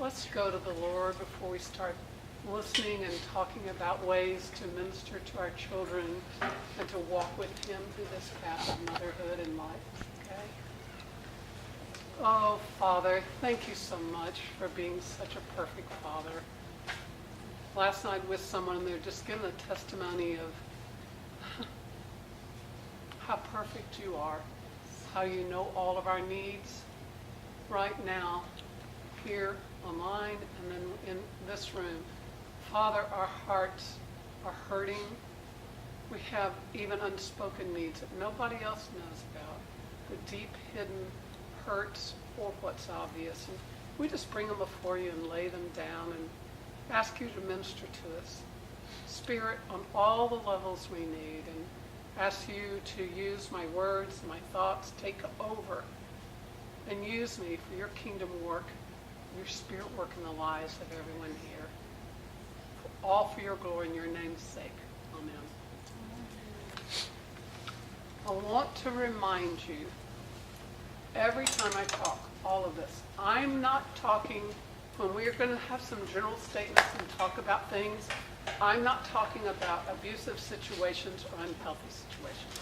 let's go to the Lord before we start listening and talking about ways to minister to our children and to walk with Him through this path of motherhood and life. Okay? Oh, Father, thank you so much for being such a perfect Father. Last night with someone, and they're just giving a testimony of how perfect you are, how you know all of our needs right now, here, online, and then in this room. Father, our hearts are hurting. We have even unspoken needs that nobody else knows about, the deep hidden hurts or what's obvious. And we just bring them before you and lay them down and ask you to minister to us. Spirit, on all the levels we need, and ask you to use my words, my thoughts, take over, and use me for your kingdom work, your spirit work in the lives of everyone here. All for your glory and your name's sake. Amen. I want to remind you, every time I talk, all of this, I'm not talking, when we are going to have some general statements and talk about things, I'm not talking about abusive situations or unhealthy situations.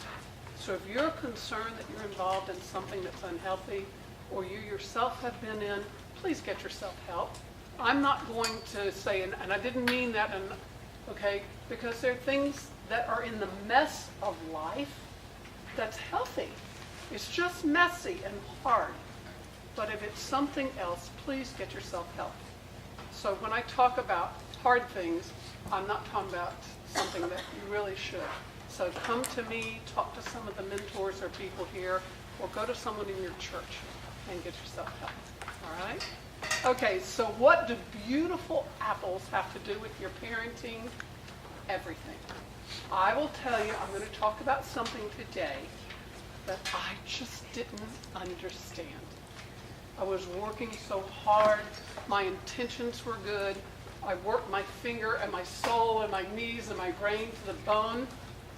So if you're concerned that you're involved in something that's unhealthy, or you yourself have been in, please get yourself help. I'm not going to say, and I didn't mean that, okay, because there are things that are in the mess of life that's healthy. It's just messy and hard. But if it's something else, please get yourself help. So when I talk about hard things, I'm not talking about something that you really should. So come to me, talk to some of the mentors or people here, or go to someone in your church and get yourself help. All right? Okay, so what do beautiful apples have to do with your parenting? Everything. I will tell you, I'm going to talk about something today that I just didn't understand. I was working so hard. My intentions were good. I worked my finger and my soul and my knees and my brain to the bone.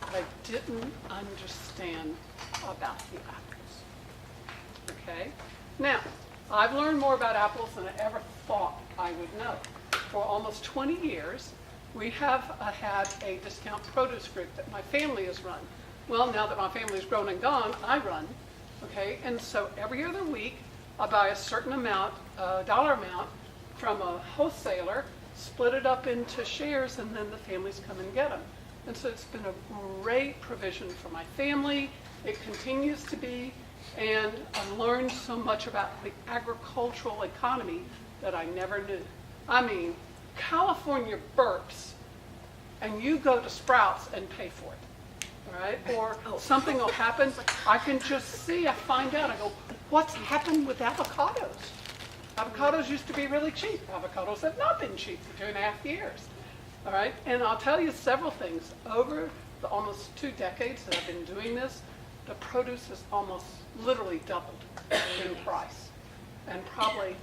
But I didn't understand about the apples. Okay? Now, I've learned more about apples than I ever thought I would know. For almost 20 years, we have had a discount produce group that my family has run. Well, now that my family's grown and gone, I run. Okay? And so every other week, I buy a certain amount, dollar amount, from a wholesaler, split it up into shares, and then the families come and get them. And so it's been a great provision for my family. It continues to be. And I've learned so much about the agricultural economy that I never knew. I mean, California burps, and you go to Sprouts and pay for it, all right? Or something will happen. I can just see, I find out, I go, what's happened with avocados? Avocados used to be really cheap. Avocados have not been cheap for 2.5 years, all right? And I'll tell you several things. Over the almost 2 decades that I've been doing this, the produce has almost literally doubled in price, and probably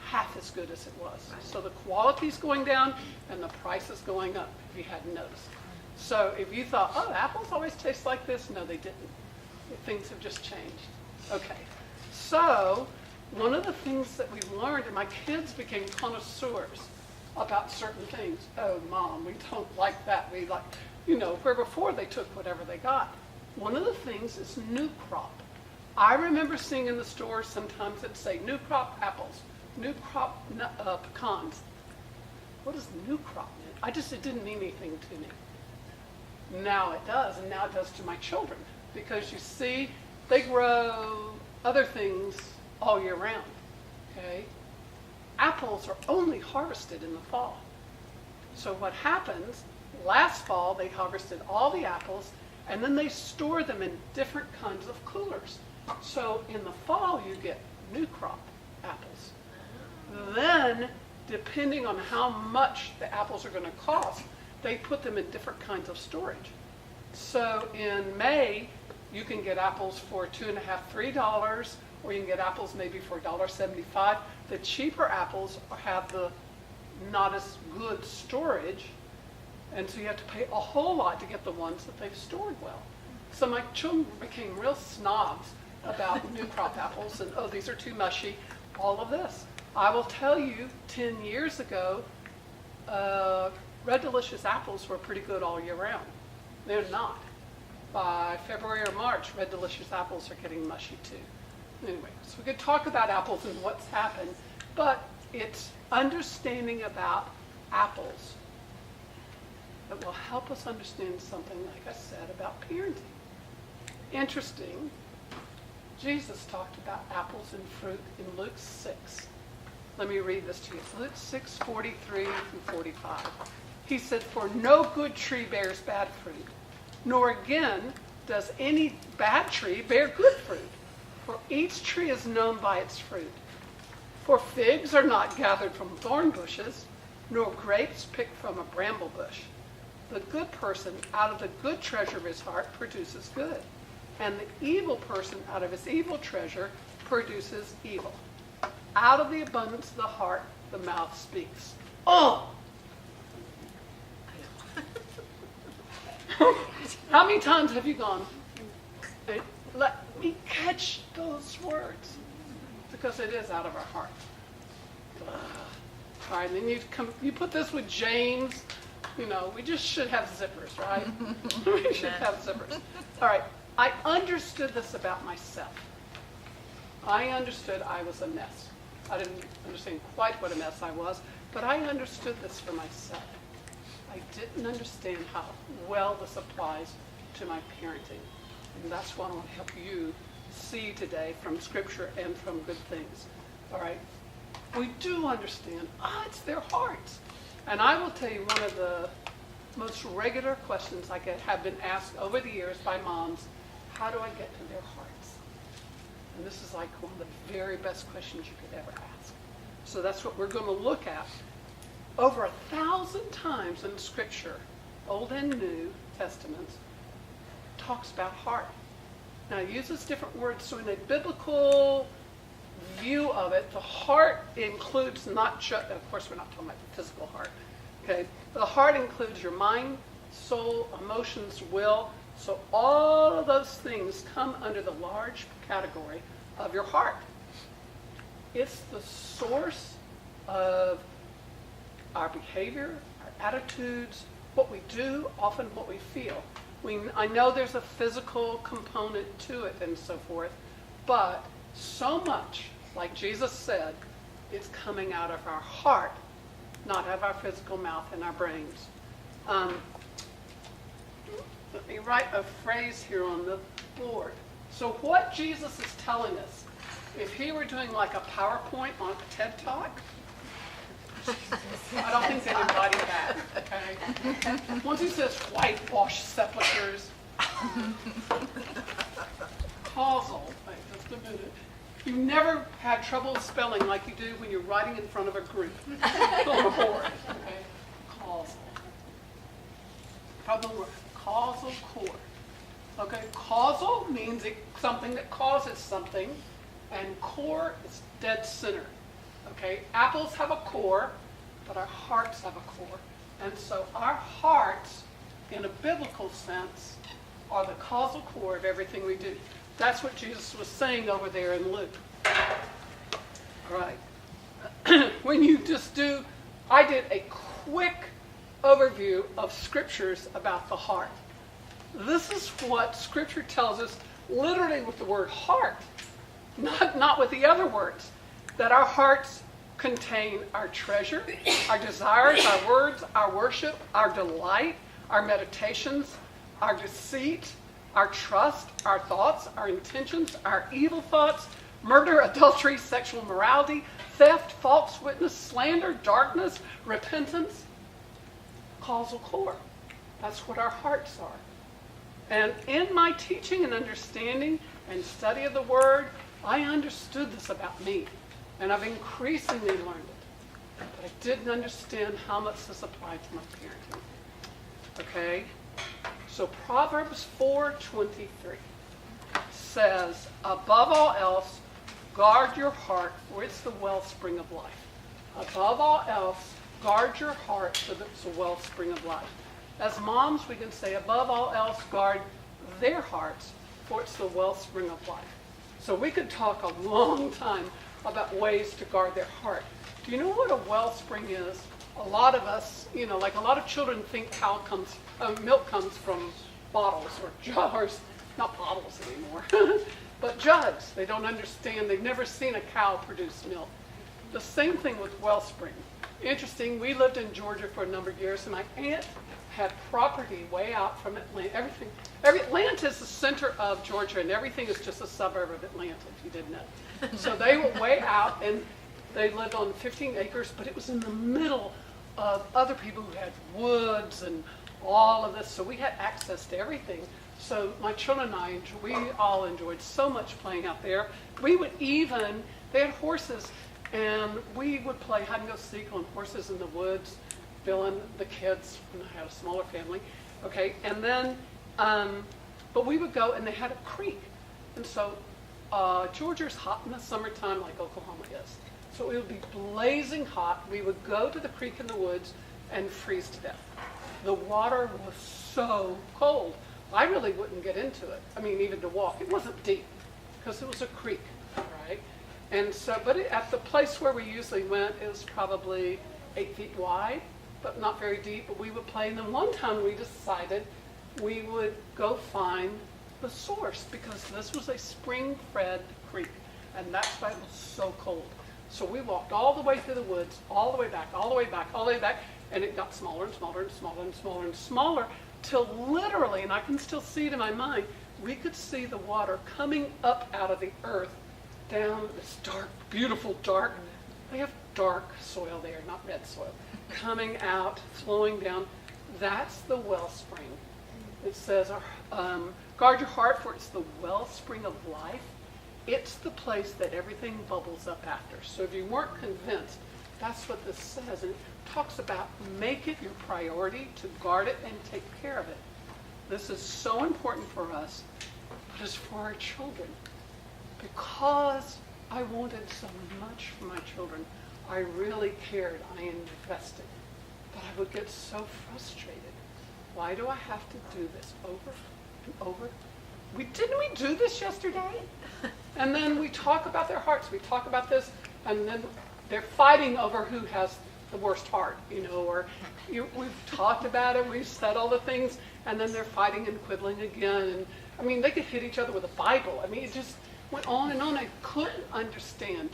half as good as it was. So the quality's going down and the price is going up, if you hadn't noticed. So if you thought, oh, apples always taste like this, no, they didn't. Things have just changed. Okay, so one of the things that we learned, and my kids became connoisseurs about certain things. Oh, Mom, we don't like that. We like, where before they took whatever they got. One of the things is new crop. I remember seeing in the store sometimes it'd say new crop apples, new crop pecans. What does new crop mean? It didn't mean anything to me. Now it does, and now it does to my children, because you see, they grow other things all year round, okay? Apples are only harvested in the fall. So what happens, last fall they harvested all the apples, and then they store them in different kinds of coolers. So in the fall, you get new crop apples. Then, depending on how much the apples are going to cost, they put them in different kinds of storage. So in May, you can get apples for $2.50, $3, or you can get apples maybe for $1.75. The cheaper apples have the not as good storage, and so you have to pay a whole lot to get the ones that they've stored well. So my children became real snobs about new crop apples, and oh, these are too mushy, all of this. I will tell you, 10 years ago, Red Delicious apples were pretty good all year round. They're not. By February or March, Red Delicious apples are getting mushy too. Anyway, so we could talk about apples and what's happened, but it's understanding about apples that will help us understand something, like I said, about parenting. Interesting, Jesus talked about apples and fruit in Luke 6. Let me read this to you. Luke 6:43 through 45. He said, "For no good tree bears bad fruit, nor again does any bad tree bear good fruit. For each tree is known by its fruit. For figs are not gathered from thorn bushes, nor grapes picked from a bramble bush. The good person out of the good treasure of his heart produces good, and the evil person out of his evil treasure produces evil. Out of the abundance of the heart, the mouth speaks." Oh! How many times have you gone, "Hey, let me catch those words"? Because it is out of our heart. All right, then you put this with James. We just should have zippers, right? We should have zippers. All right, I understood this about myself. I understood I was a mess. I didn't understand quite what a mess I was, but I understood this for myself. I didn't understand how well this applies to my parenting. And that's what I want to help you see today from Scripture and from good things. All right? We do understand, it's their hearts. And I will tell you one of the most regular questions I have been asked over the years by moms, how do I get to their hearts? And this is like one of the very best questions you could ever ask. So that's what we're going to look at. Over 1,000 times in Scripture, Old and New Testaments, talks about heart. Now, it uses different words. So in a biblical view of it, the heart includes not just, of course, we're not talking about the physical heart. Okay, the heart includes your mind, soul, emotions, will. So all of those things come under the large category of your heart. It's the source of our behavior, our attitudes, what we do, often what we feel. I know there's a physical component to it and so forth, but so much, like Jesus said, it's coming out of our heart, not out of our physical mouth and our brains. Let me write a phrase here on the board. So what Jesus is telling us, if he were doing like a PowerPoint on a TED Talk, I don't think anybody had, okay? Once he says whitewash sepulchres, causal, wait just a minute. You never had trouble spelling like you do when you're writing in front of a group on a board, okay? Causal. How the word? Causal core. Okay, causal means something that causes something, and core is dead center. Okay, apples have a core, but our hearts have a core. And so our hearts, in a biblical sense, are the causal core of everything we do. That's what Jesus was saying over there in Luke. All right. When you I did a quick overview of scriptures about the heart. This is what Scripture tells us, literally with the word heart, not with the other words, that our hearts contain our treasure, our desires, our words, our worship, our delight, our meditations, our deceit, our trust, our thoughts, our intentions, our evil thoughts, murder, adultery, sexual immorality, theft, false witness, slander, darkness, repentance, causal core. That's what our hearts are. And in my teaching and understanding and study of the Word, I understood this about me. And I've increasingly learned it. But I didn't understand how much this applied to my parenting. Okay? So Proverbs 4:23 says, above all else, guard your heart, for it's the wellspring of life. Above all else, guard your heart, for it's the wellspring of life. As moms, we can say, above all else, guard their hearts, for it's the wellspring of life. So we could talk a long time about ways to guard their heart. Do you know what a wellspring is? A lot of us, like a lot of children think milk comes from bottles or jars, not bottles anymore, but jugs. They don't understand. They've never seen a cow produce milk. The same thing with wellspring. Interesting, we lived in Georgia for a number of years, and my aunt had property way out from Atlanta. Atlanta is the center of Georgia, and everything is just a suburb of Atlanta, if you didn't know. So they were way out, and they lived on 15 acres, but it was in the middle of other people who had woods and all of this, so we had access to everything. So my children and I, we all enjoyed so much playing out there. They had horses, and we would play hide and go seek on horses in the woods, Bill and the kids, and I had a smaller family, okay, and then, but we would go, and they had a creek, and so Georgia's hot in the summertime like Oklahoma is. So it would be blazing hot. We would go to the creek in the woods and freeze to death. The water was so cold. I really wouldn't get into it. I mean, even to walk. It wasn't deep because it was a creek, right? And so, but at the place where we usually went, it was probably 8 feet wide, but not very deep. But we would play. And then one time we decided we would go find the source because this was a spring-fed creek, and that's why it was so cold. So we walked all the way through the woods, all the way back, all the way back, all the way back, and it got smaller and smaller and smaller and smaller and smaller till literally, and I can still see it in my mind, we could see the water coming up out of the earth down this dark, beautiful dark, they have dark soil there, not red soil, coming out, flowing down. That's the wellspring. It says, guard your heart, for it's the wellspring of life. It's the place that everything bubbles up after. So if you weren't convinced, that's what this says. And it talks about make it your priority to guard it and take care of it. This is so important for us, but it's for our children. Because I wanted so much for my children, I really cared, I invested. But I would get so frustrated. Why do I have to do this over and over? Didn't we do this yesterday? And then we talk about their hearts. We talk about this, and then they're fighting over who has the worst heart, we've talked about it, we've said all the things, and then they're fighting and quibbling again. And I mean, they could hit each other with a Bible. I mean, it just went on and on. I couldn't understand.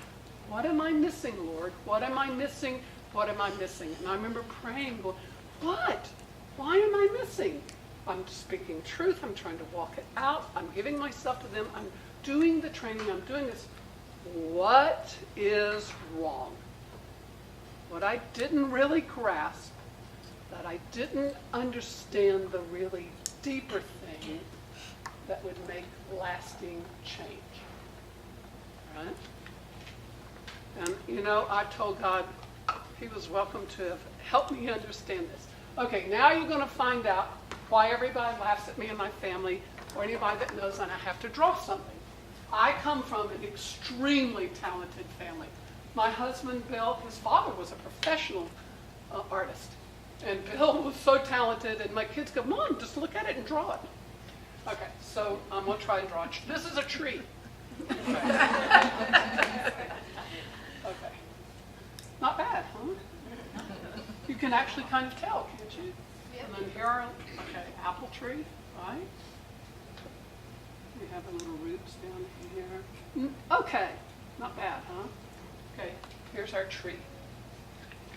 What am I missing, Lord? What am I missing? What am I missing? And I remember praying, going, what? Why am I missing? I'm speaking truth. I'm trying to walk it out. I'm giving myself to them. I'm doing the training. I'm doing this. What is wrong? What I didn't really grasp, that I didn't understand the really deeper thing that would make lasting change. Right? And, I told God he was welcome to have helped me understand this. Okay, now you're going to find out why everybody laughs at me and my family, or anybody that knows that I have to draw something. I come from an extremely talented family. My husband, Bill, his father was a professional artist. And Bill was so talented, and my kids go, Mom, just look at it and draw it. Okay, so I'm going to try and draw it. This is a tree. Okay. Okay. Not bad, huh? You can actually kind of tell, can't you? Yep. And then here are, apple tree, right? We have a little roots down here. Okay, not bad, huh? Okay, here's our tree.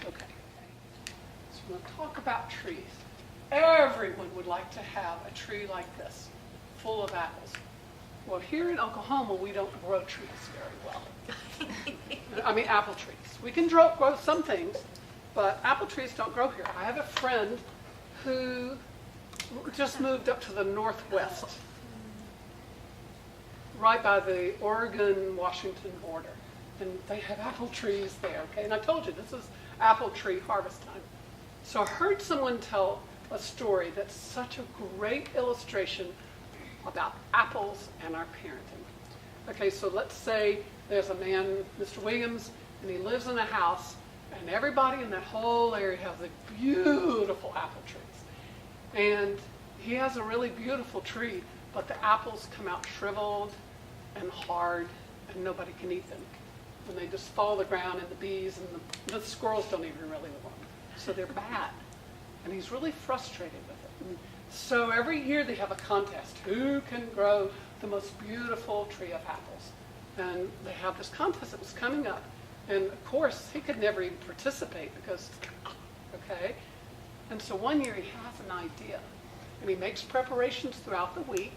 Okay. So we're going to talk about trees. Everyone would like to have a tree like this, full of apples. Well, here in Oklahoma, we don't grow trees very well. I mean, apple trees. We can grow some things, but apple trees don't grow here. I have a friend who just moved up to the northwest, right by the Oregon-Washington border. And they have apple trees there, okay? And I told you, this is apple tree harvest time. So I heard someone tell a story that's such a great illustration about apples and our parenting. Okay, so let's say there's a man, Mr. Williams, and he lives in a house, and everybody in that whole area has a beautiful apple trees. And he has a really beautiful tree, but the apples come out shriveled and hard, and nobody can eat them. when they just fall to the ground and the bees and the squirrels don't even really want them. So they're bad. And he's really frustrated with it. And so every year they have a contest. Who can grow the most beautiful tree of apples? And they have this contest that was coming up. And of course, he could never even participate because, okay? And so one year he has an idea. And he makes preparations throughout the week.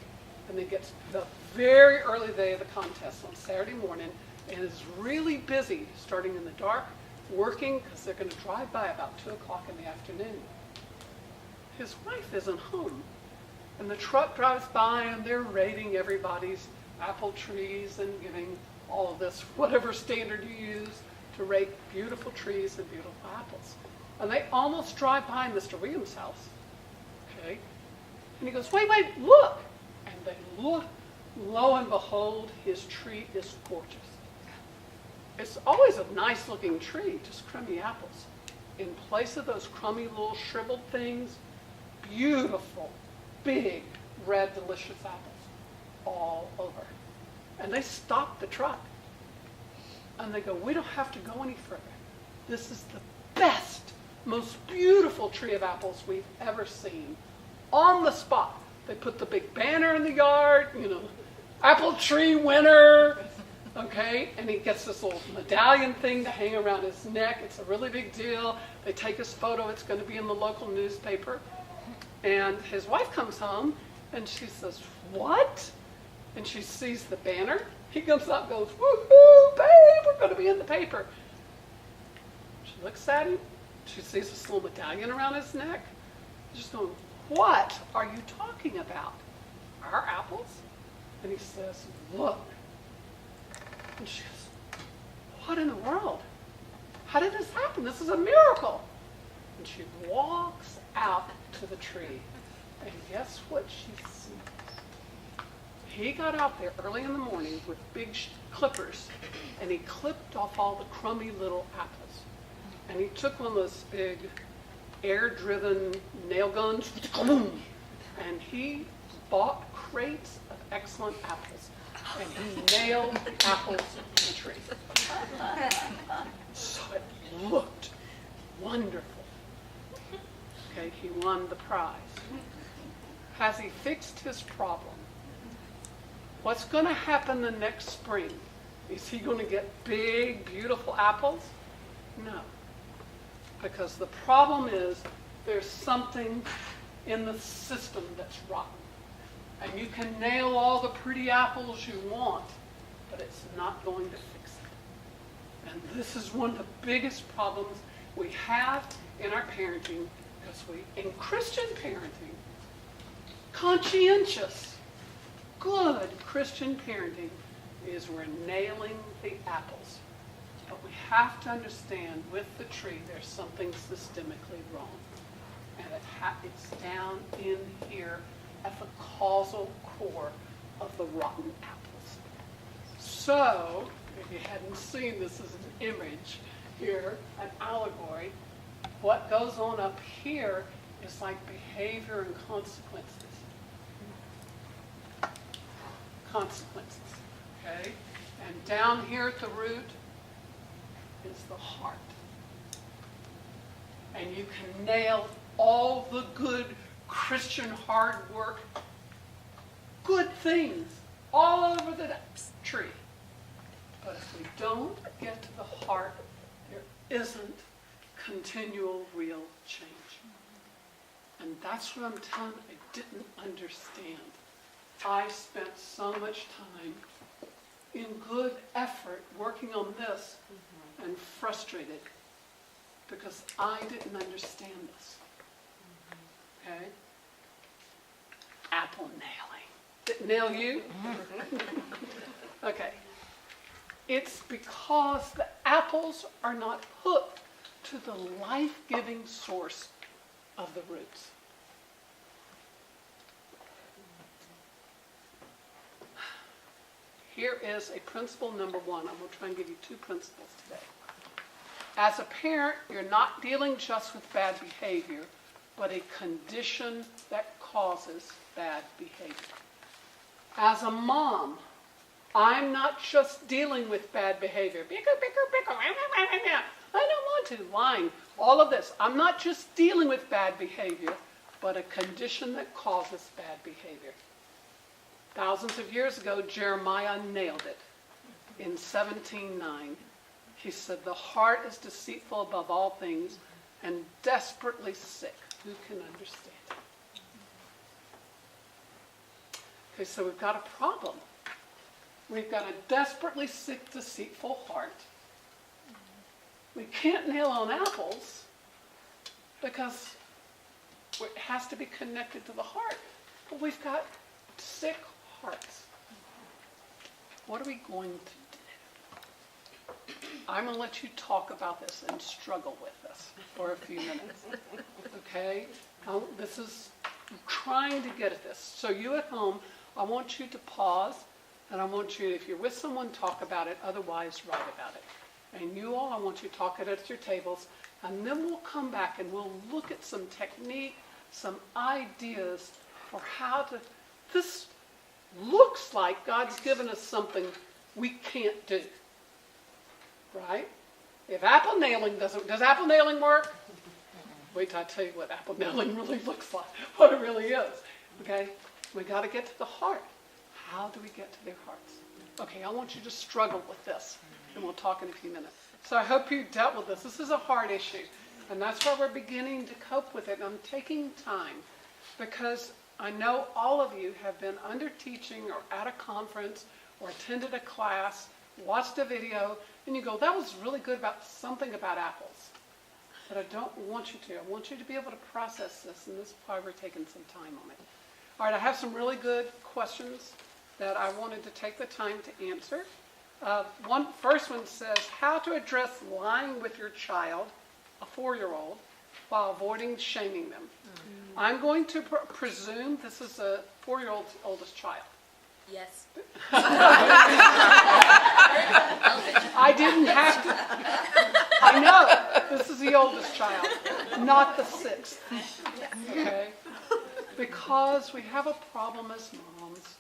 And then gets the very early day of the contest on Saturday morning and is really busy starting in the dark, working because they're going to drive by about 2 o'clock in the afternoon. His wife isn't home. And the truck drives by and they're rating everybody's apple trees and giving all of this, whatever standard you use to rate beautiful trees and beautiful apples. And they almost drive by Mr. Williams' house. Okay? And he goes, wait, look! And they look, lo and behold, his tree is gorgeous. It's always a nice looking tree, just crummy apples. In place of those crummy little shriveled things, beautiful, big, red, delicious apples all over. And they stop the truck. And they go, we don't have to go any further. This is the best, most beautiful tree of apples we've ever seen. On the spot. They put the big banner in the yard, apple tree winner. Okay, and he gets this little medallion thing to hang around his neck. It's a really big deal. They take his photo. It's going to be in the local newspaper. And his wife comes home, and she says, what? And she sees the banner. He comes up and goes, woohoo, babe, we're going to be in the paper. She looks at him. She sees this little medallion around his neck. She's going, what are you talking about? Our apples? And he says, look. And she goes, what in the world? How did this happen? This is a miracle. And she walks out to the tree. And guess what she sees? He got out there early in the morning with big clippers, and he clipped off all the crummy little apples. And he took one of those big air-driven nail guns, and he bought crates of excellent apples. And he nailed the apples to the tree. So it looked wonderful. Okay, he won the prize. Has he fixed his problem? What's going to happen the next spring? Is he going to get big, beautiful apples? No. Because the problem is there's something in the system that's rotten. And you can nail all the pretty apples you want, but it's not going to fix it. And this is one of the biggest problems we have in our parenting, because in Christian parenting, conscientious, good Christian parenting is we're nailing the apples. But we have to understand with the tree there's something systemically wrong. And it's down in here at the causal core of the rotten apples. So, if you hadn't seen this as an image here, an allegory, what goes on up here is like behavior and consequences. Consequences, okay? And down here at the root is the heart. And you can nail all the good Christian hard work, good things all over the tree. But if we don't get to the heart, there isn't continual real change. And that's what I'm telling you, I didn't understand. I spent so much time in good effort working on this and frustrated because I didn't understand this. Okay? Apple nailing. Did it nail you? Okay. It's because the apples are not hooked to the life-giving source of the roots. Here is a principle number one. I'm going to try and give you two principles today. As a parent, you're not dealing just with bad behavior, but a condition that causes bad behavior. As a mom, I'm not just dealing with bad behavior. I don't want to. Lying. All of this. I'm not just dealing with bad behavior, but a condition that causes bad behavior. Thousands of years ago, Jeremiah nailed it. In 17:9, he said, the heart is deceitful above all things and desperately sick. Who can understand it? Okay, so we've got a problem. We've got a desperately sick, deceitful heart. We can't nail on apples because it has to be connected to the heart. But we've got sick hearts. What are we going to do? I'm going to let you talk about this and struggle with this for a few minutes. Okay? This is trying to get at this. So you at home, I want you to pause, and I want you, if you're with someone, talk about it. Otherwise, write about it. And you all, I want you to talk it at your tables, and then we'll come back and we'll look at some technique, some ideas for how to... This looks like God's given us something we can't do. Right? If apple nailing does apple nailing work? Wait till I tell you what apple nailing really looks like, what it really is. Okay? We got to get to the heart. How do we get to their hearts? Okay, I want you to struggle with this, and we'll talk in a few minutes. So I hope you dealt with this. This is a hard issue, and that's why we're beginning to cope with it. And I'm taking time because I know all of you have been under teaching or at a conference or attended a class, watched a video, and you go, that was really good about something about apples. But I don't want you to. I want you to be able to process this, and this is why we're taking some time on it. All right, I have some really good questions that I wanted to take the time to answer. First one says, how to address lying with your child, a 4-year-old, while avoiding shaming them. Mm-hmm. I'm going to presume this is a 4-year-old's oldest child. Yes. I didn't have to. I know, this is the oldest child, not the 6th. Okay? Because we have a problem as moms.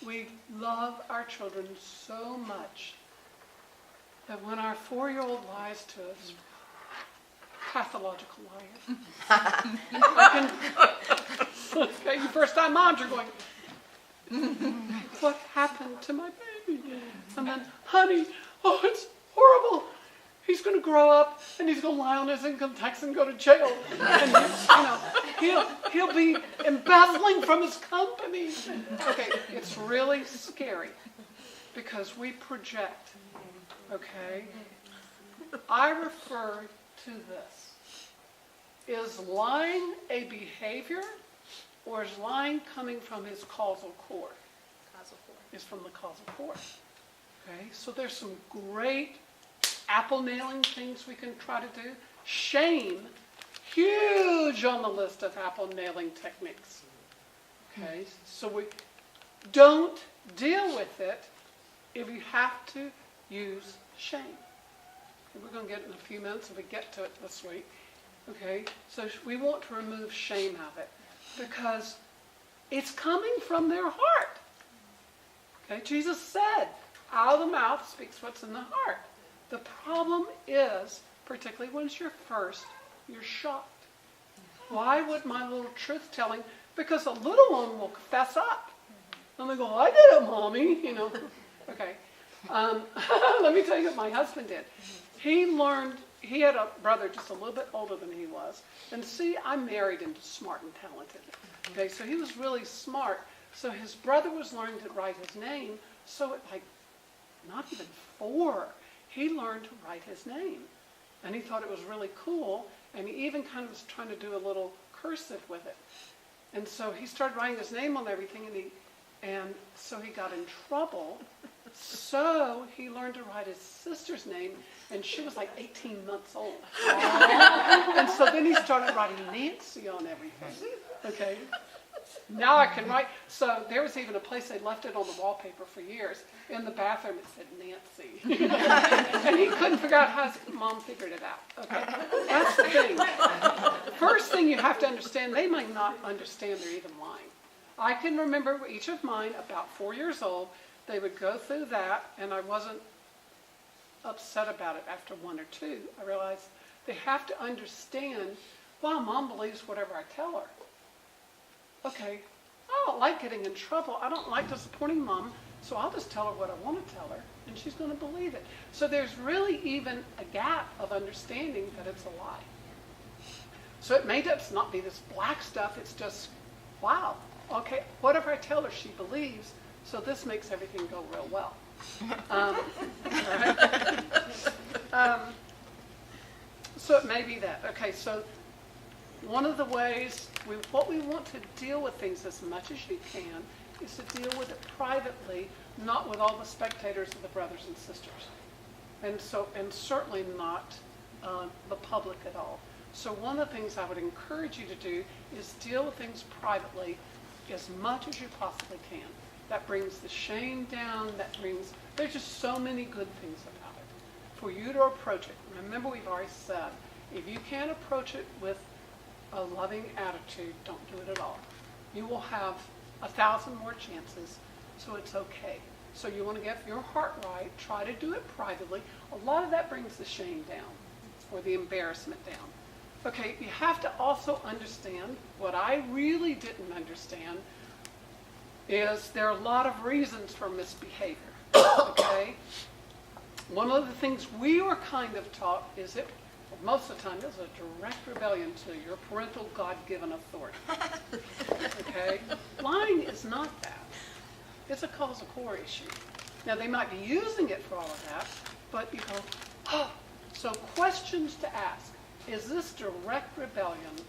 We love our children so much that when our 4-year-old lies to us, pathological liars. Okay, you first-time moms are going, what happened to my baby? And then, honey, oh, it's horrible. He's going to grow up and he's going to lie on his income tax and go to jail. And he'll be embezzling from his company. Okay, it's really scary because we project. Okay, I refer to this. Is lying a behavior, or is lying coming from his causal core? Causal core. It's from the causal core. Okay, so there's some great apple nailing things we can try to do. Shame, huge on the list of apple nailing techniques. Okay, so we don't deal with it if you have to use shame. And we're going to get it in a few minutes if we get to it this week. Okay, so we want to remove shame out of it because it's coming from their heart. Okay, Jesus said, out of the mouth speaks what's in the heart. The problem is, particularly when it's your first, you're shocked. Why would my little truth telling? Because a little one will fess up. And they go, I did it, Mommy. Okay. Let me tell you what my husband did. He had a brother just a little bit older than he was. And see, I married him smart and talented. Okay, so he was really smart. So his brother was learning to write his name. So at not even 4, he learned to write his name. And he thought it was really cool. And he even kind of was trying to do a little cursive with it. And so he started writing his name on everything, and so he got in trouble. So he learned to write his sister's name, and she was 18 months old. And so then he started writing Nancy on everything. Okay? Now I can write. So there was even a place they left it on the wallpaper for years. In the bathroom it said Nancy. And he couldn't figure out how his mom figured it out. Okay? That's the thing. First thing you have to understand, they might not understand they're even lying. I can remember each of mine, about 4 years old, they would go through that, and I wasn't upset about it after one or two. I realized they have to understand, well, Mom believes whatever I tell her. Okay, I don't like getting in trouble. I don't like disappointing Mom, so I'll just tell her what I want to tell her, and she's going to believe it. So there's really even a gap of understanding that it's a lie. So it may just not be this black stuff. It's just, wow, okay, whatever I tell her, she believes, so this makes everything go real well. Right? So it may be that. Okay, so one of the ways, what we want to deal with things as much as you can is to deal with it privately, not with all the spectators of the brothers and sisters. And certainly not the public at all. So one of the things I would encourage you to do is deal with things privately as much as you possibly can. That brings the shame down, there's just so many good things about it. For you to approach it, remember we've already said, if you can't approach it with a loving attitude, don't do it at all. You will have 1,000 more chances, so it's okay. So you want to get your heart right, try to do it privately. A lot of that brings the shame down, or the embarrassment down. Okay, you have to also understand, what I really didn't understand is there are a lot of reasons for misbehavior, okay? One of the things we were kind of taught is most of the time, it's a direct rebellion to your parental God-given authority, okay? Lying is not that. It's a cause-of-core issue. Now, they might be using it for all of that, but you go, oh. So questions to ask. Is this direct rebellion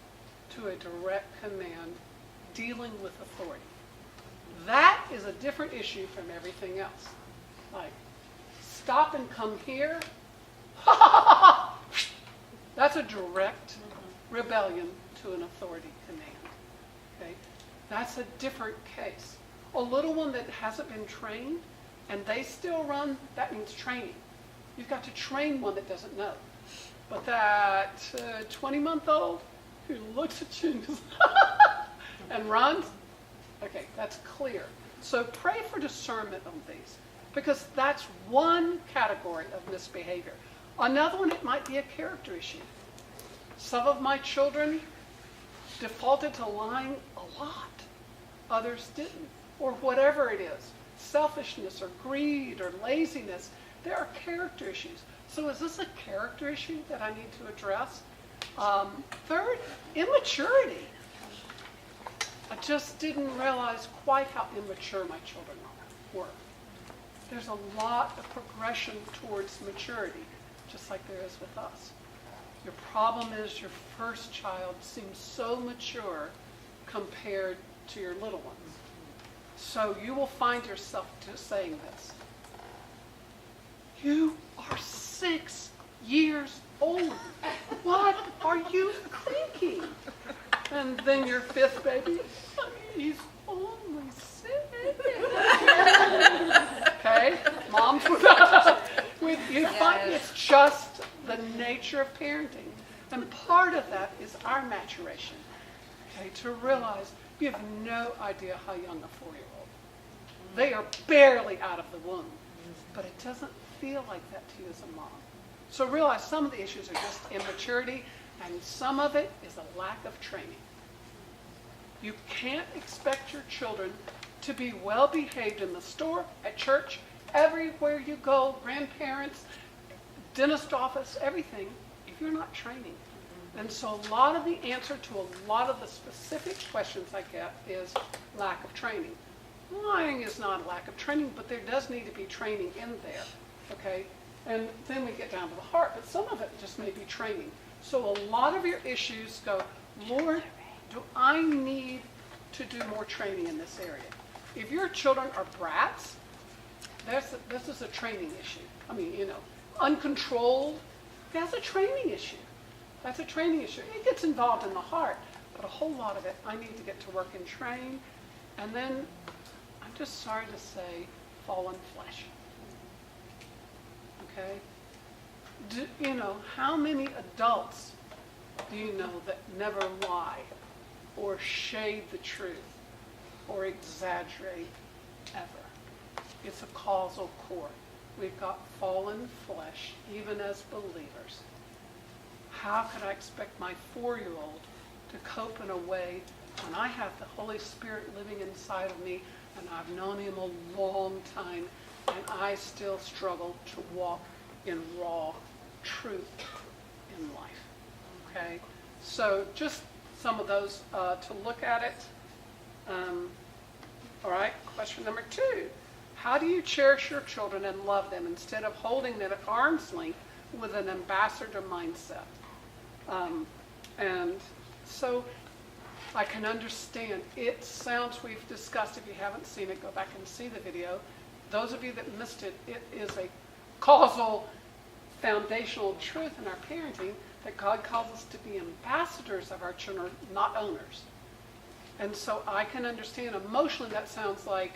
to a direct command dealing with authority? That is a different issue from everything else. Like, stop and come here. That's a direct rebellion to an authority command. Okay? That's a different case. A little one that hasn't been trained and they still run, that means training. You've got to train one that doesn't know. But that 20-month-old who looks at you and, and runs, okay, that's clear. So pray for discernment on these, because that's one category of misbehavior. Another one, it might be a character issue. Some of my children defaulted to lying a lot. Others didn't, or whatever it is. Selfishness or greed or laziness. There are character issues. So is this a character issue that I need to address? Third, immaturity. I just didn't realize quite how immature my children were. There's a lot of progression towards maturity, just like there is with us. Your problem is your first child seems so mature compared to your little ones. So you will find yourself saying this. You are 6 years old. What are you thinking? And then your fifth baby, he's only 6. Okay? Moms, you find it's just the nature of parenting. And part of that is our maturation. Okay? To realize you have no idea how young a 4-year-old. They are barely out of the womb. But it doesn't feel like that to you as a mom. So realize some of the issues are just immaturity, and some of it is a lack of training. You can't expect your children to be well behaved in the store, at church, everywhere you go, grandparents, dentist office, everything, if you're not training. And so a lot of the answer to a lot of the specific questions I get is lack of training. Lying is not a lack of training, but there does need to be training in there, okay? And then we get down to the heart, but some of it just may be training. So a lot of your issues go, Lord, do I need to do more training in this area? If your children are brats, this is a training issue. I mean, uncontrolled, that's a training issue. That's a training issue. It gets involved in the heart, but a whole lot of it I need to get to work and train. And then, I'm just sorry to say, fallen flesh. Okay? How many adults do you know that never lie or shade the truth or exaggerate ever? It's a causal core. We've got fallen flesh, even as believers. How could I expect my 4-year-old to cope in a way when I have the Holy Spirit living inside of me and I've known him a long time and I still struggle to walk in raw truth in life? Okay? So just some of those to look at it. All right, question number 2. How do you cherish your children and love them instead of holding them at arm's length with an ambassador mindset? And so I can understand. It sounds, we've discussed, if you haven't seen it, go back and see the video. Those of you that missed it, it is a causal, foundational truth in our parenting that God calls us to be ambassadors of our children, not owners. And so I can understand emotionally that sounds like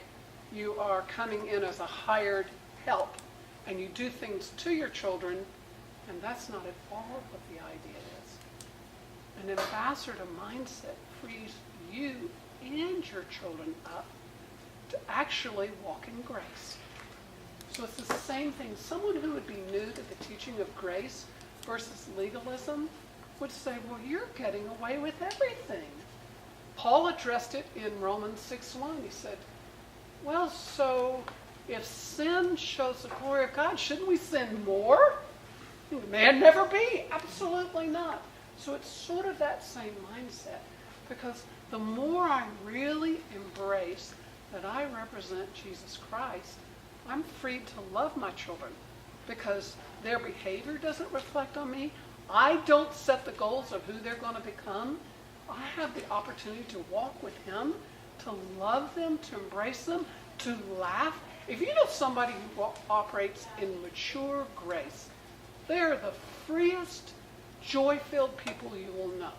you are coming in as a hired help and you do things to your children, and that's not at all what the idea is. An ambassador mindset frees you and your children up to actually walk in grace. So it's the same thing. Someone who would be new to the teaching of grace versus legalism would say, well, you're getting away with everything. Paul addressed it in Romans 6:1. He said, well, so if sin shows the glory of God, shouldn't we sin more? May it never be. Absolutely not. So it's sort of that same mindset, because the more I really embrace that I represent Jesus Christ, I'm free to love my children because their behavior doesn't reflect on me. I don't set the goals of who they're going to become. I have the opportunity to walk with him, to love them, to embrace them, to laugh. If you know somebody who operates in mature grace, they are the freest, joy-filled people you will know.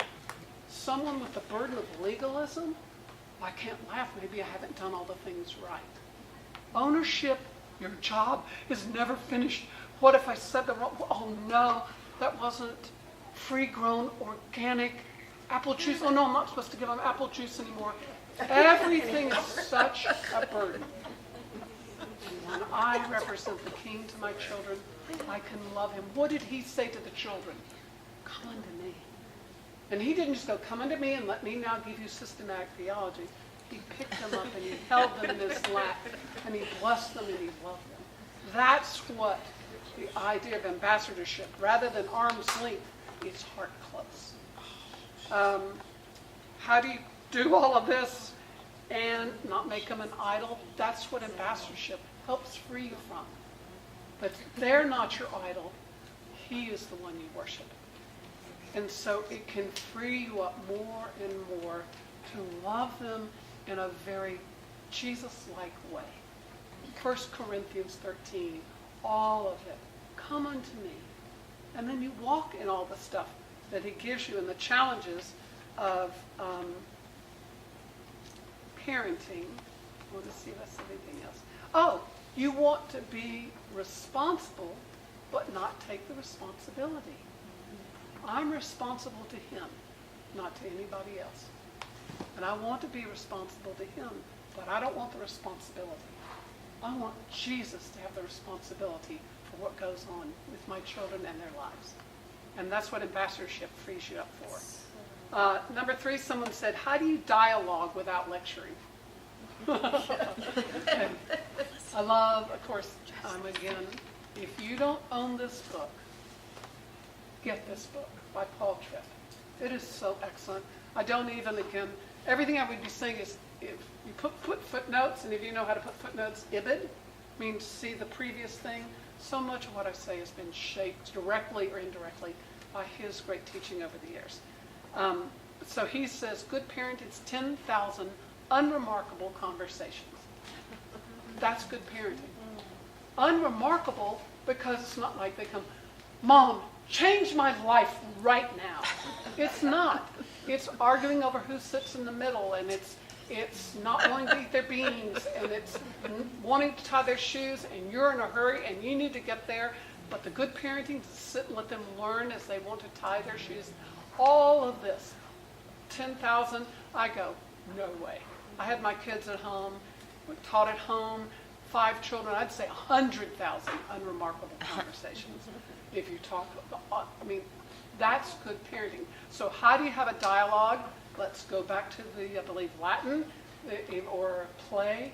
Someone with the burden of legalism, I can't laugh, maybe I haven't done all the things right. Ownership, your job is never finished. What if I said the wrong? Oh no, that wasn't free-grown, organic apple juice. Oh no, I'm not supposed to give them apple juice anymore. Everything is such a burden. And when I represent the King to my children, I can love him. What did he say to the children? Come unto me. And he didn't just go, come unto me and let me now give you systematic theology. He picked them up and he held them in his lap and he blessed them and he loved them. That's what the idea of ambassadorship, rather than arm's length, is heart close. How do you do all of this and not make them an idol? That's what ambassadorship helps free you from. But they're not your idol. He is the one you worship. And so it can free you up more and more to love them in a very Jesus-like way. 1 Corinthians 13, all of it. Come unto me. And then you walk in all the stuff that he gives you and the challenges of parenting. I want to see if I said anything else. Oh, you want to be responsible, but not take the responsibility. I'm responsible to him, not to anybody else. And I want to be responsible to him, but I don't want the responsibility. I want Jesus to have the responsibility for what goes on with my children and their lives. And that's what ambassadorship frees you up for. Number 3, someone said, how do you dialogue without lecturing? And I love, of course, again, if you don't own this book, get this book by Paul Tripp. It is so excellent. I don't even, again, everything I would be saying is, if you put footnotes, and if you know how to put footnotes, ibid, means see the previous thing. So much of what I say has been shaped directly or indirectly by his great teaching over the years. So he says, good parent is 10,000 unremarkable conversations. That's good parenting. Unremarkable because it's not like they come, Mom, change my life right now. It's not. It's arguing over who sits in the middle, and it's not wanting to eat their beans, and it's wanting to tie their shoes, and you're in a hurry, and you need to get there. But the good parenting is to sit and let them learn as they want to tie their shoes. All of this. 10,000, I go, no way. I had my kids at home, we taught at home, 5 children, I'd say 100,000 unremarkable conversations. If you talk, I mean, that's good parenting. So how do you have a dialogue? Let's go back to the, I believe, Latin or a play.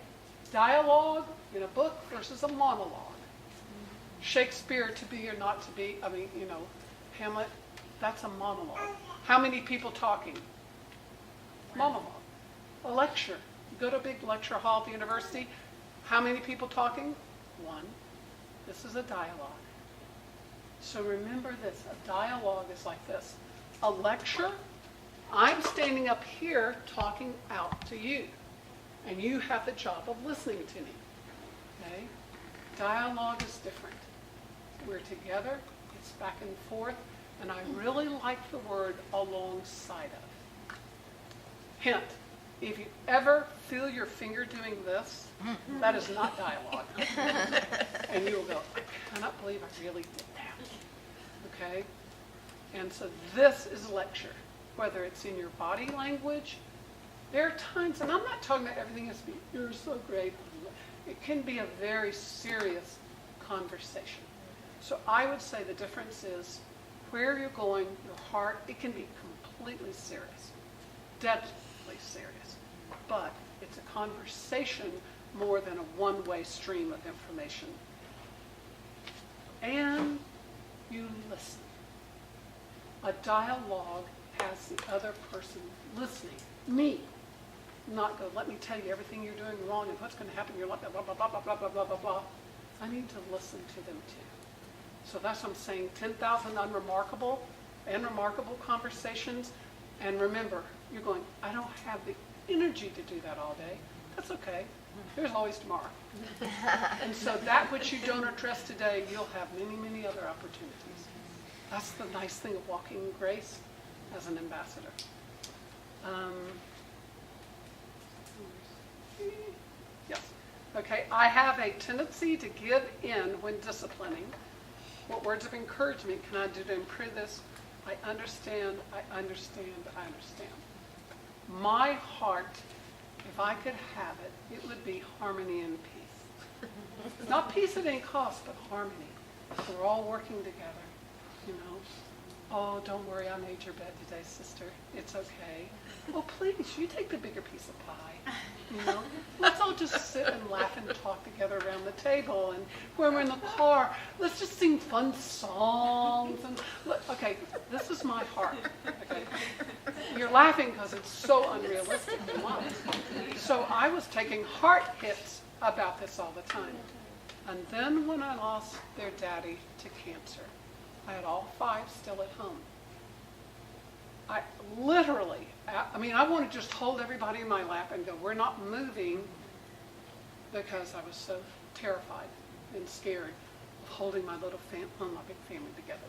Dialogue in a book versus a monologue. Shakespeare, to be or not to be, I mean, you know, Hamlet, that's a monologue. How many people talking? Monologue. A lecture. You go to a big lecture hall at the university, how many people talking? 1. This is a dialogue. So remember this, a dialogue is like this. A lecture, I'm standing up here talking out to you, and you have the job of listening to me. Okay? Dialogue is different. We're together, it's back and forth, and I really like the word alongside of. Hint, if you ever feel your finger doing this, that is not dialogue. And you will go, I cannot believe I really did that. Okay? And so this is a lecture, whether it's in your body language. There are times, and I'm not talking about everything has to be, you're so great. It can be a very serious conversation. So I would say the difference is where you're going, your heart, it can be completely serious, deadly serious. But it's a conversation more than a one-way stream of information. And you listen. A dialogue has the other person listening. Me. Not go, let me tell you everything you're doing wrong and what's going to happen in your life, blah, blah, blah, blah, blah, blah, blah, blah, blah. I need to listen to them too. So that's what I'm saying, 10,000 unremarkable and remarkable conversations. And remember, you're going, I don't have the energy to do that all day. That's okay. There's always tomorrow. And so that which you don't address today, you'll have many, many other opportunities. That's the nice thing of walking in grace as an ambassador. Yes. Okay, I have a tendency to give in when disciplining. What words of encouragement can I do to improve this? I understand, I understand, I understand. My heart, if I could have it, it would be harmony and peace. Not peace at any cost, but harmony. We're all working together, you know. Oh, don't worry, I made your bed today, sister. It's okay. Oh, please, you take the bigger piece of pie. You know, let's all just sit and laugh and talk together around the table. And when we're in the car, let's just sing fun songs. And okay, this is my heart. Okay, you're laughing because it's so unrealistic and honest. So I was taking heart hits about this all the time. And then when I lost their daddy to cancer, I had all 5 still at home. I literally, I want to just hold everybody in my lap and go, we're not moving, because I was so terrified and scared of holding my little my big family together.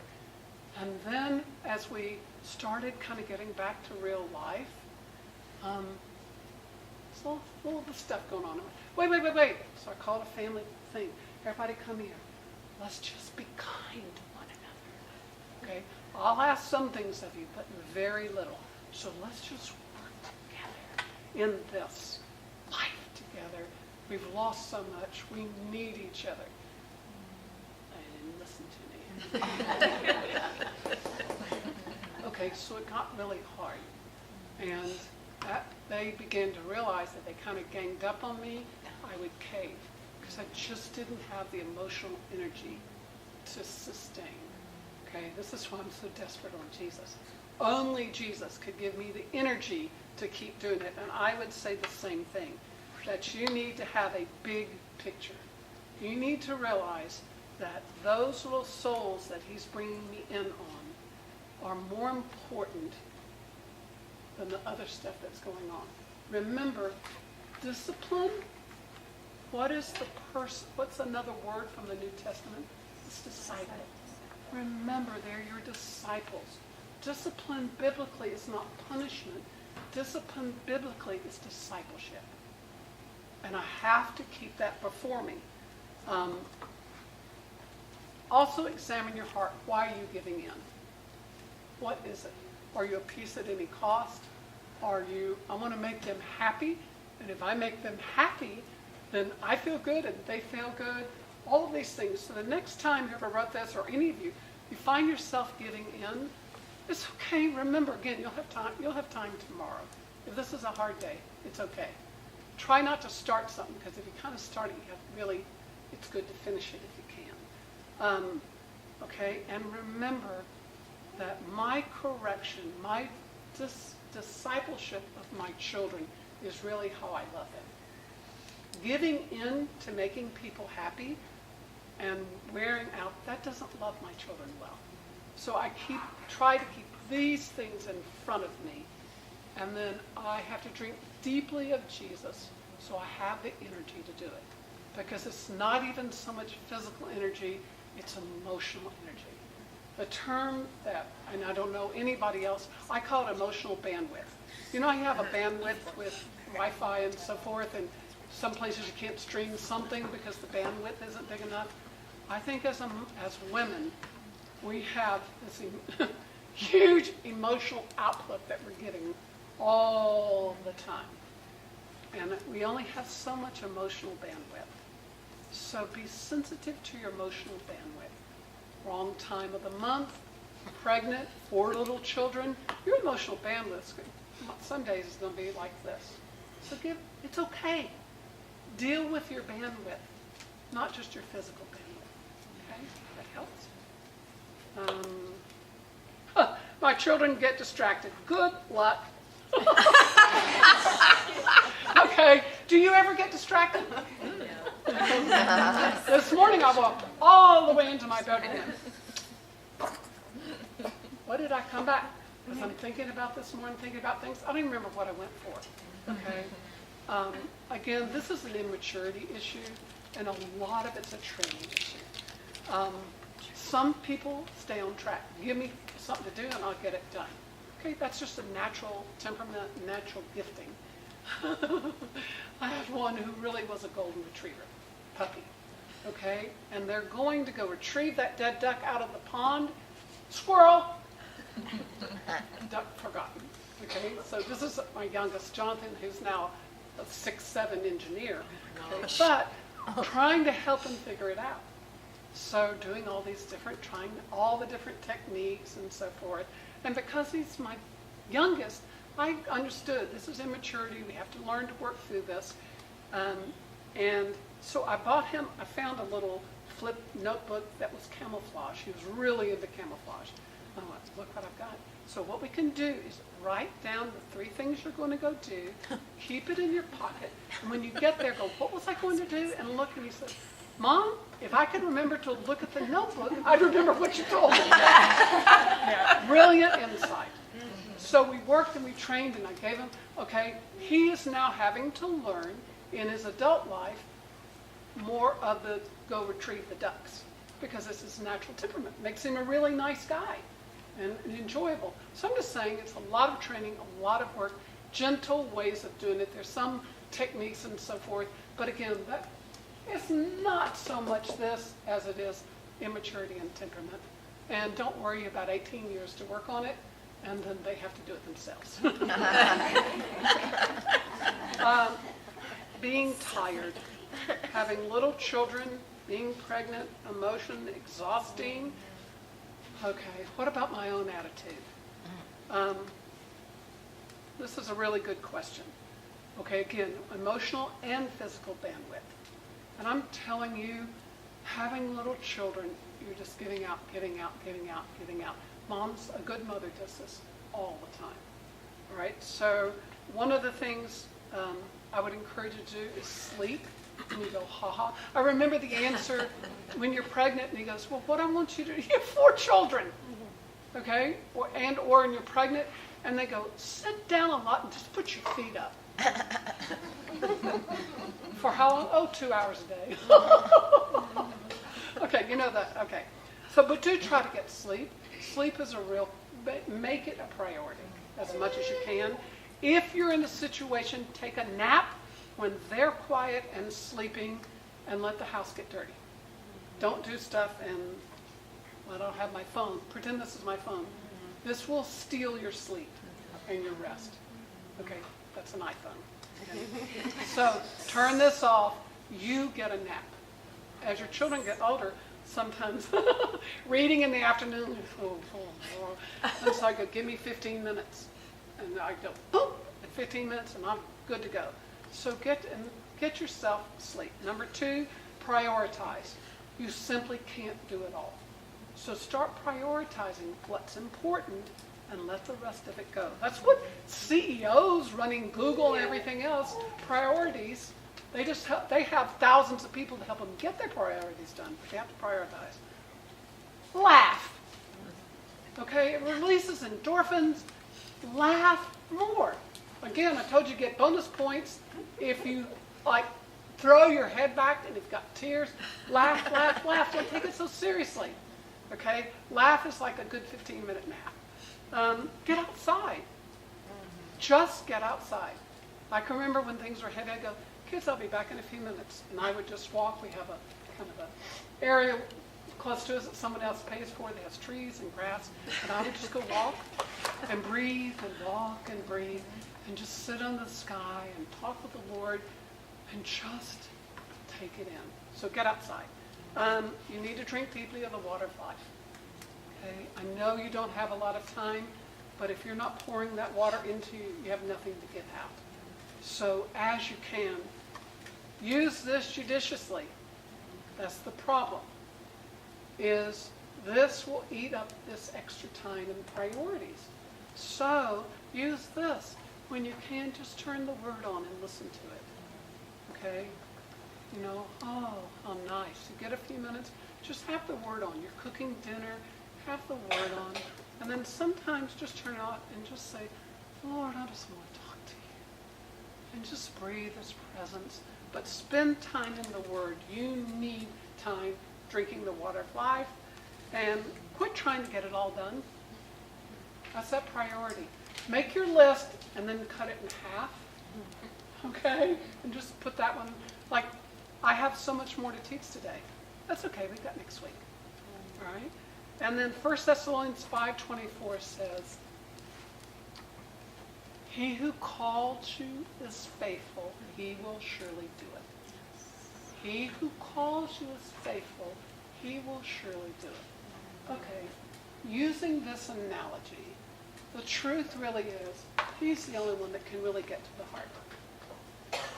And then as we started kind of getting back to real life, so a little stuff going on. Wait. So I called a family thing. Everybody come here. Let's just be kind to one another. Okay? I'll ask some things of you, but very little. So let's just work together in this life together. We've lost so much. We need each other. They didn't listen to me. Okay, so it got really hard. And they began to realize that they kind of ganged up on me. I would cave because I just didn't have the emotional energy to sustain. Okay, this is why I'm so desperate on Jesus. Only Jesus could give me the energy to keep doing it. And I would say the same thing, that you need to have a big picture. You need to realize that those little souls that he's bringing me in on are more important than the other stuff that's going on. Remember, discipline, what's another word from the New Testament? It's disciple. Remember, they're your disciples. Discipline biblically is not punishment. Discipline biblically is discipleship. And I have to keep that before me. Also examine your heart. Why are you giving in? What is it? Are you a peace at any cost? I want to make them happy, and if I make them happy, then I feel good and they feel good. All of these things. So the next time you ever wrote this, or any of you, you find yourself giving in, it's okay. Remember, again, you'll have time. You'll have time tomorrow. If this is a hard day, it's okay. Try not to start something, because if you kind of start it, you have really, it's good to finish it if you can. Okay, and remember that my correction, my discipleship of my children is really how I love them. Giving in to making people happy and wearing out, that doesn't love my children well. So I try to keep these things in front of me, and then I have to drink deeply of Jesus so I have the energy to do it. Because it's not even so much physical energy, it's emotional energy. The term that, and I don't know anybody else, I call it emotional bandwidth. You know, you have a bandwidth with Wi-Fi and so forth, and some places you can't stream something because the bandwidth isn't big enough. I think as women, we have this huge emotional output that we're getting all the time. And we only have so much emotional bandwidth. So be sensitive to your emotional bandwidth. Wrong time of the month, pregnant, 4 little children, your emotional bandwidth, some days is going to be like this. So it's okay. Deal with your bandwidth, not just your physical bandwidth. Okay? That helps. My children get distracted. Good luck. Okay. Do you ever get distracted? This morning I walked all the way into my bedroom. What did I come back? Because I'm thinking about this morning, thinking about things. I don't even remember what I went for. Okay. Again, this is an immaturity issue, and a lot of it's a training issue. Some people stay on track. Give me something to do and I'll get it done. Okay, that's just a natural temperament, natural gifting. I have one who really was a golden retriever, puppy. Okay, and they're going to go retrieve that dead duck out of the pond. Squirrel! Duck forgotten. Okay, so this is my youngest, Jonathan, who's now a 6'7" engineer. Okay, but trying to help him figure it out. So doing all these trying all the different techniques and so forth. And because he's my youngest, I understood this is immaturity. We have to learn to work through this. And so I found a little flip notebook that was camouflage. He was really into camouflage. I went, look what I've got. So what we can do is write down the 3 things you're going to go do, keep it in your pocket, and when you get there, go, what was I going to do? And look, and he said, Mom, if I could remember to look at the notebook, I'd remember what you told me. Yeah, brilliant insight. So we worked and we trained, and I gave him, okay, he is now having to learn in his adult life more of the go retrieve the ducks, because it's his natural temperament. Makes him a really nice guy and enjoyable. So I'm just saying it's a lot of training, a lot of work, gentle ways of doing it. There's some techniques and so forth, but again, it's not so much this as it is immaturity and temperament. And don't worry about 18 years to work on it, and then they have to do it themselves. Being tired, having little children, being pregnant, emotion, exhausting. Okay, what about my own attitude? This is a really good question. Okay, again, emotional and physical bandwidth. And I'm telling you, having little children, you're just giving out, giving out, giving out, giving out. Mom's, a good mother does this all the time. All right, so one of the things I would encourage you to do is sleep. And you go, ha ha. I remember the answer when you're pregnant, and he goes, well, what I want you to do, you have 4 children, okay? Or and you're pregnant, and they go, sit down a lot and just put your feet up. For how long? Oh, 2 hours a day. Okay, you know that, okay. So, but do try to get sleep. Sleep is make it a priority as much as you can. If you're in a situation, take a nap when they're quiet and sleeping, and let the house get dirty. Don't do stuff and, well, I don't have my phone. Pretend this is my phone. This will steal your sleep and your rest. Okay, that's an iPhone. Okay. So turn this off. you get a nap. As your children get older, sometimes reading in the afternoon, and so I go, give me 15 minutes. And I go, boom, at 15 minutes, and I'm good to go. So get yourself sleep. Number 2, prioritize. You simply can't do it all. So start prioritizing what's important and let the rest of it go. That's what CEOs running Google and everything else, priorities, they have thousands of people to help them get their priorities done. But they have to prioritize. Laugh. Okay, it releases endorphins. Laugh more. Again, I told you get bonus points if you throw your head back and you've got tears. Laugh, laugh, laugh. Don't take it so seriously. Okay? Laugh is like a good 15-minute nap. Get outside. Just get outside. I can remember when things were heavy, I'd go, kids, I'll be back in a few minutes. And I would just walk. We have a kind of an area close to us that someone else pays for that has trees and grass. And I would just go walk and breathe and walk and breathe and just sit on the sky and talk with the Lord and just take it in. So get outside. You need to drink deeply of the water of life. Okay? I know you don't have a lot of time, but if you're not pouring that water into you, you have nothing to get out. So as you can, use this judiciously. That's the problem, is this will eat up this extra time and priorities. So use this. When you can, just turn the Word on and listen to it. Okay? You know, oh, how nice. You get a few minutes, just have the Word on. You're cooking dinner, have the Word on. And then sometimes just turn it on and just say, Lord, I just want to talk to you. And just breathe His presence. But spend time in the Word. You need time drinking the water of life. And quit trying to get it all done. That's that priority. Make your list and then cut it in half. Okay? And just put that one, like, I have so much more to teach today. That's okay, we've got next week. All right? And then 1 Thessalonians 5:24 says, He who called you is faithful, He will surely do it. He who calls you is faithful, He will surely do it. Okay, using this analogy, the truth really is, He's the only one that can really get to the heart.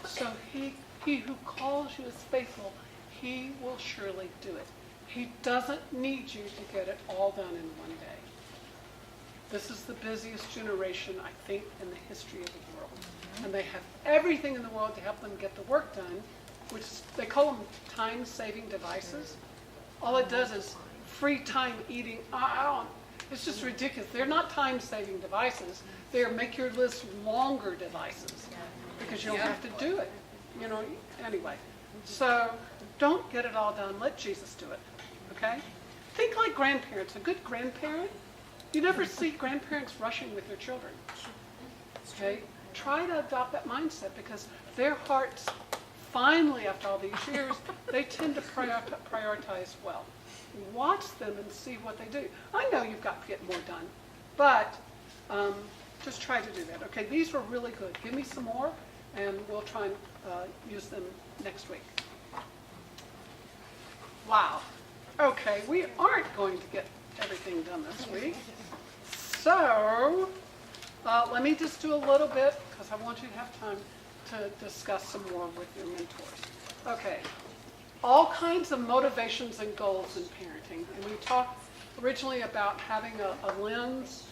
So he who calls you is faithful, He will surely do it. He doesn't need you to get it all done in one day. This is the busiest generation, I think, in the history of the world. And they have everything in the world to help them get the work done, which they call them time-saving devices. All it does is free time eating. It's just ridiculous. They're not time-saving devices. They're make your list longer devices because you don't have to do it. You know, anyway. So don't get it all done. Let Jesus do it. Okay? Think like grandparents. A good grandparent, you never see grandparents rushing with their children. Okay? Try to adopt that mindset because their hearts, finally, after all these years, they tend to prioritize well. Watch them and see what they do. I know you've got to get more done, but just try to do that. Okay, these were really good. Give me some more, and we'll try and use them next week. Wow. Okay, we aren't going to get everything done this week. So, let me just do a little bit, because I want you to have time to discuss some more with your mentors. Okay. All kinds of motivations and goals in parenting. And we talked originally about having a lens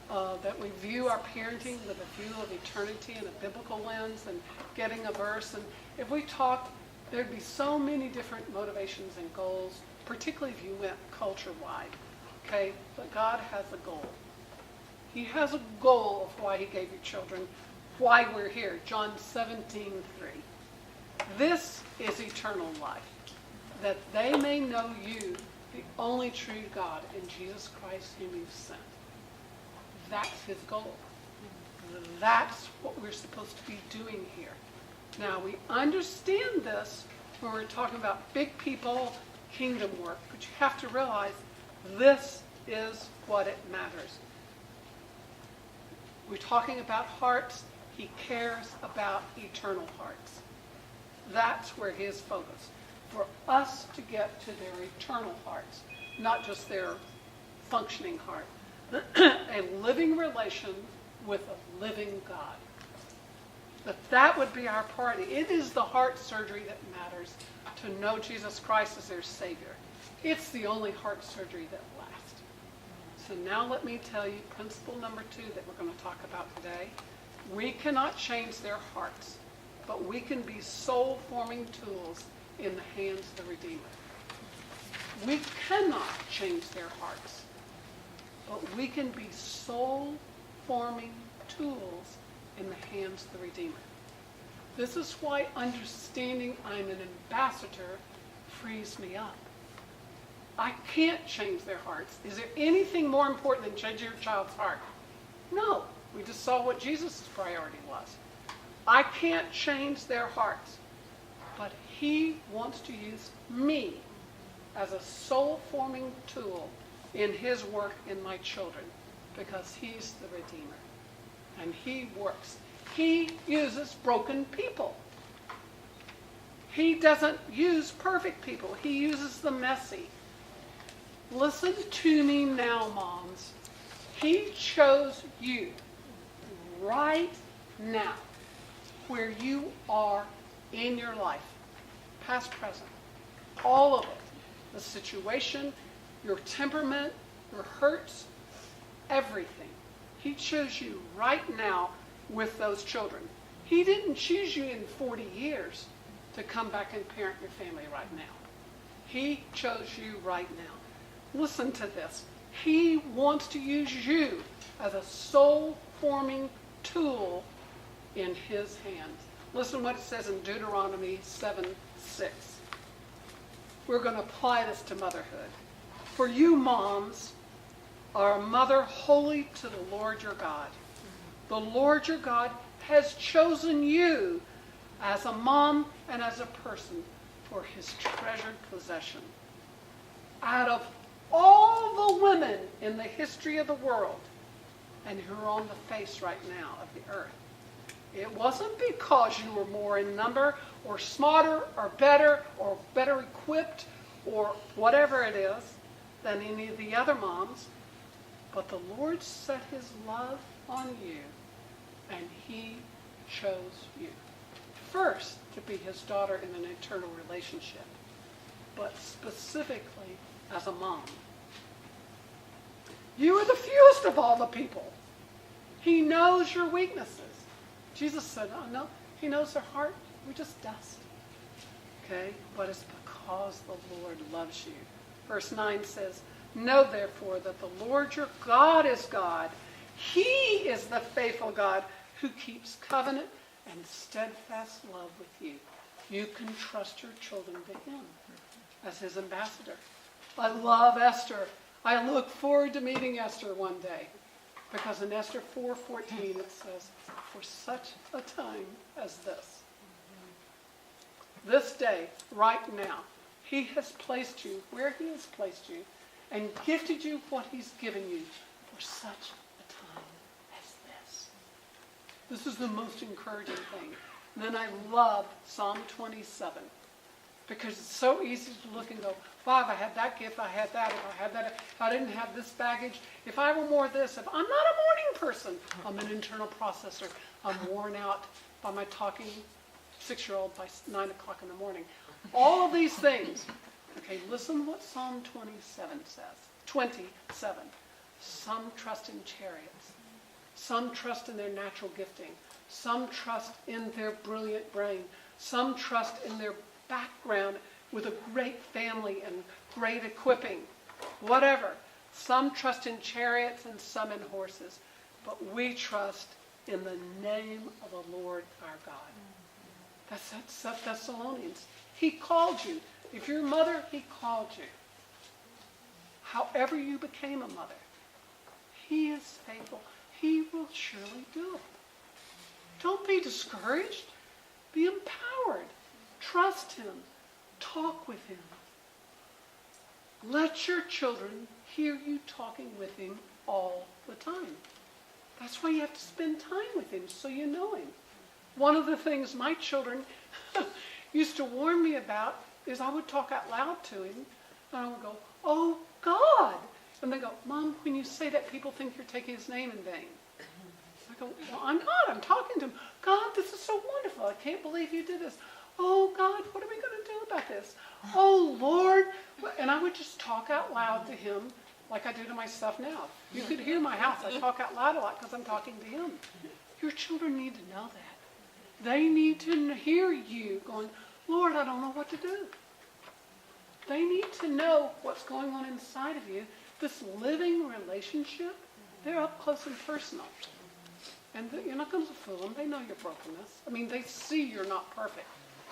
that we view our parenting with a view of eternity and a biblical lens and getting a verse. And if we talked, there'd be so many different motivations and goals, particularly if you went culture-wide. Okay? But God has a goal. He has a goal of why He gave you children, why we're here. John 17:3. This is eternal life, that they may know you, the only true God, and Jesus Christ whom you've sent. That's His goal. That's what we're supposed to be doing here. Now, we understand this when we're talking about big people, kingdom work, but you have to realize this is what it matters. We're talking about hearts. He cares about eternal hearts. That's where his focus. For us to get to their eternal hearts, not just their functioning heart. A living relation with a living God. That would be our priority. It is the heart surgery that matters, to know Jesus Christ as their Savior. It's the only heart surgery that lasts. So now let me tell you principle number 2 that we're going to talk about today. We cannot change their hearts, but we can be soul-forming tools in the hands of the Redeemer. We cannot change their hearts, but we can be soul-forming tools in the hands of the Redeemer. This is why understanding I'm an ambassador frees me up. I can't change their hearts. Is there anything more important than changing your child's heart? No. We just saw what Jesus' priority was. I can't change their hearts, but he wants to use me as a soul-forming tool in his work in my children, because he's the Redeemer. And he works. He uses broken people. He doesn't use perfect people. He uses the messy. Listen to me now, moms. He chose you right now, where you are in your life, past, present, all of it. The situation, your temperament, your hurts, everything. He chose you right now with those children. He didn't choose you in 40 years to come back and parent your family right now. He chose you right now. Listen to this. He wants to use you as a soul-forming tool in his hands. Listen to what it says in Deuteronomy 7:6. We're going to apply this to motherhood. For you moms are a mother holy to the Lord your God. The Lord your God has chosen you as a mom and as a person for his treasured possession. Out of all the women in the history of the world, and who are on the face right now of the earth, it wasn't because you were more in number or smarter or better equipped or whatever it is than any of the other moms, but the Lord set his love on you, and he chose you. First, to be his daughter in an eternal relationship, but specifically as a mom. You are the fewest of all the people. He knows your weaknesses. Jesus said, oh no, he knows their heart. We're just dust. Okay? But it's because the Lord loves you. Verse 9 says, know therefore that the Lord your God is God. He is the faithful God who keeps covenant and steadfast love with you. You can trust your children to him as his ambassador. I love Esther. I look forward to meeting Esther one day, because in Esther 4:14 it says, for such a time as this day, right now, he has placed you where he has placed you and gifted you what he's given you for such a time as this. This is the most encouraging thing. And then I love Psalm 27, because it's so easy to look and go, wow, if I had that gift, I had that, if I had that, if I didn't have this baggage, if I were more this, if I'm not a morning person, I'm an internal processor, I'm worn out by my talking 6-year-old by 9 o'clock in the morning. All of these things. Okay, listen what Psalm 27 says. 27. Some trust in chariots. Some trust in their natural gifting. Some trust in their brilliant brain. Some trust in their background with a great family and great equipping. Whatever. Some trust in chariots and some in horses. But we trust in the name of the Lord our God. That's Thessalonians. He called you. If you're a mother, he called you. However you became a mother, he is faithful. He will surely do it. Don't be discouraged. Be empowered. Trust him. Talk with him. Let your children hear you talking with him all the time. That's why you have to spend time with him, so you know him. One of the things my children, used to warn me about is I would talk out loud to him, and I would go, "Oh, God." And they go, "Mom, when you say that, people think you're taking his name in vain." I go, "Well, I'm not. I'm talking to him. God, this is so wonderful. I can't believe you did this. Oh, God, what are we going to do about this? Oh, Lord." And I would just talk out loud to him like I do to myself now. You could hear my house. I talk out loud a lot because I'm talking to him. Your children need to know that. They need to hear you going, "Lord, I don't know what to do." They need to know what's going on inside of you. This living relationship, they're up close and personal. And you're not going to fool them. They know your brokenness. I mean, they see you're not perfect.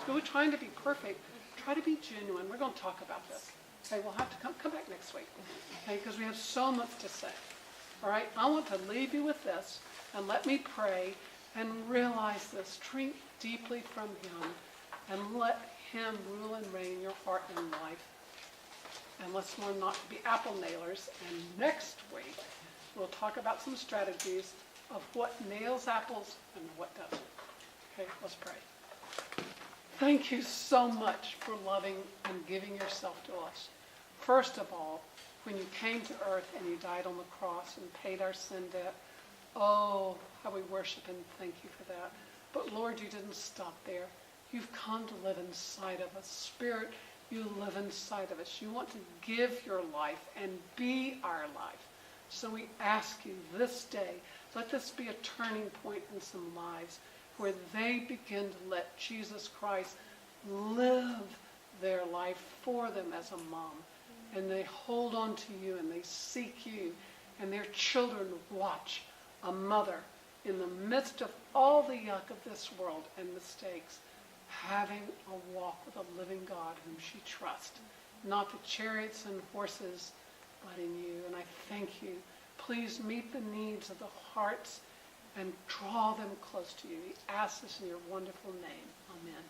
So we're trying to be perfect. Try to be genuine. We're going to talk about this. Okay, we'll have to come back next week. Okay, because we have so much to say. All right, I want to leave you with this, and let me pray and realize this. Drink deeply from him, and let him rule and reign your heart and life. And let's learn not to be apple nailers. And next week, we'll talk about some strategies of what nails apples and what doesn't. Okay, let's pray. Thank you so much for loving and giving yourself to us. First of all, when you came to earth and you died on the cross and paid our sin debt, oh, how we worship and thank you for that. But Lord, you didn't stop there. You've come to live inside of us. Spirit, you live inside of us. You want to give your life and be our life. So we ask you this day, let this be a turning point in some lives where they begin to let Jesus Christ live their life for them as a mom. And they hold on to you and they seek you. And their children watch a mother in the midst of all the yuck of this world and mistakes, having a walk with a living God whom she trusts. Not the chariots and horses, but in you. And I thank you. Please meet the needs of the hearts and draw them close to you. We ask this in your wonderful name. Amen.